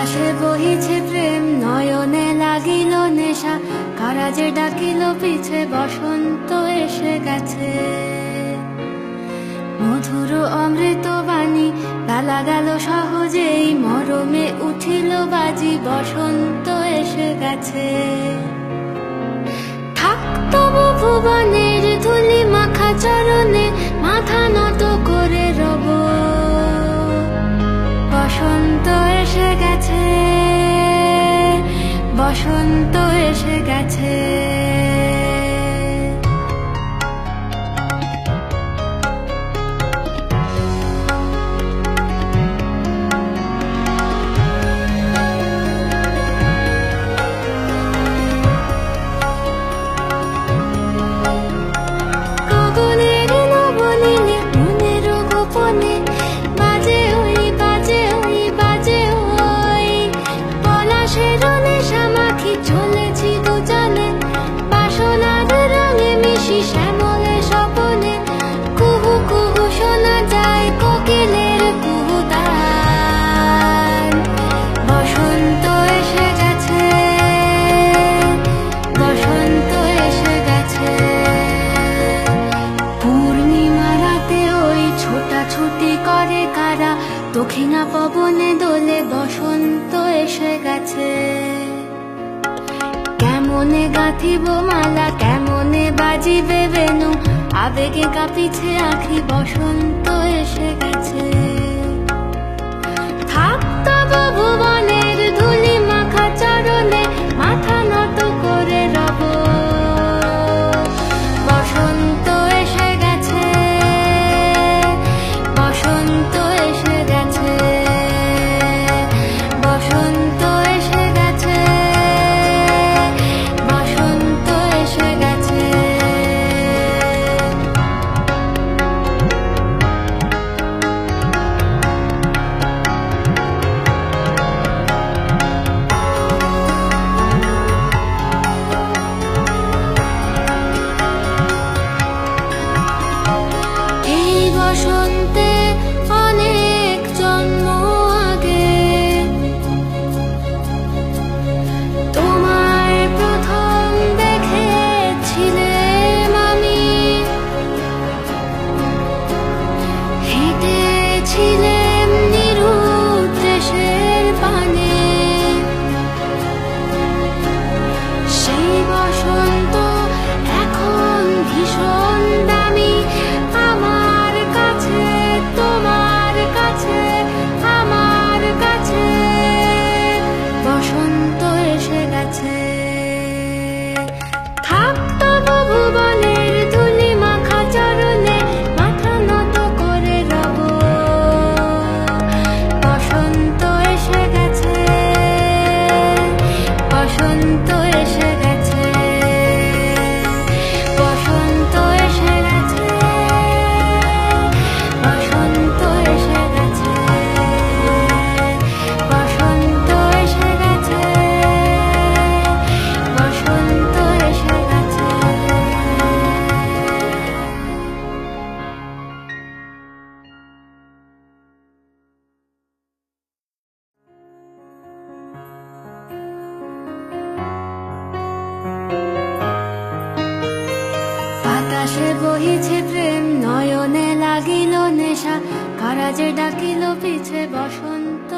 বাতাসে বহিছে প্রেম, নয়নে লাগিল নেশা, কারা যে ডাকিল পিছে, বসন্ত এসে গেছে। মধুর অমৃত বাণী, বেলা গেল সহজেই, মরমে উঠিল বাজি, বসন্ত এসে গেছে। থাক তবু ভুবনের ধুলি মাখা চরণে, মাথা নত করে রব, বসন্ত এসে গেছে, বসন্ত এসে গেছে। গগনের নবনীলে মনের গোপনে, বাজে ওই বাজে ওই বাজে ওই, পলাশের নেশা মাখি চলেছি দুজনে, বাসনার রঙে মিশি শ্যামলে স্বপনে, কুহু কুহু শোনা যায় কোকিলের কুহুতান। বসন্ত এসে গেছে, বসন্ত এসে গেছে। পূর্ণিমা রাতে ওই ছোটাছুটি করে কারা, দক্ষিণা পবনে দোলে, বসন্ত এসে গেছে। কেমনে গাঁথিব মালা, কেমনে বাজিবে বেনু, আবেগে কাঁপিছে আঁখি, বসন্ত এসে গেছে। থাক তবু ভুবনের ধুলি মাখা চরণে, মাথা নত করে রব, বসন্ত এসে গেছে, বসন্ত এসে গেছে, বসন্ত এসে গেছে, বসন্ত এসে গেছে। এই বসন্তে অনেক জন্ম আগে, তোমায় প্রথম দেখেছিলাম আমি, হেঁটেছিলাম নিরুৎ দেশের পানে। সেই বসন্ত এখন ভীষণ দামি, আমার কাছে, তোমার কাছে, আমার কাছে, বসন্ত এসে গেছে। থাক তবু ভুবনের ধুলি মাখা চরণে, মাথা নত করে রব, বসন্ত এসে গেছে, বসন্ত এসে গেছে, বসন্ত এসে গেছে, বসন্ত এসে গেছে, বসন্ত এসে গেছে, বসন্ত এসে গেছে। বাতাসে বহিছে প্রেম, নয়নে লাগিল নেশা, কারা যে ডাকিল পিছে, বসন্ত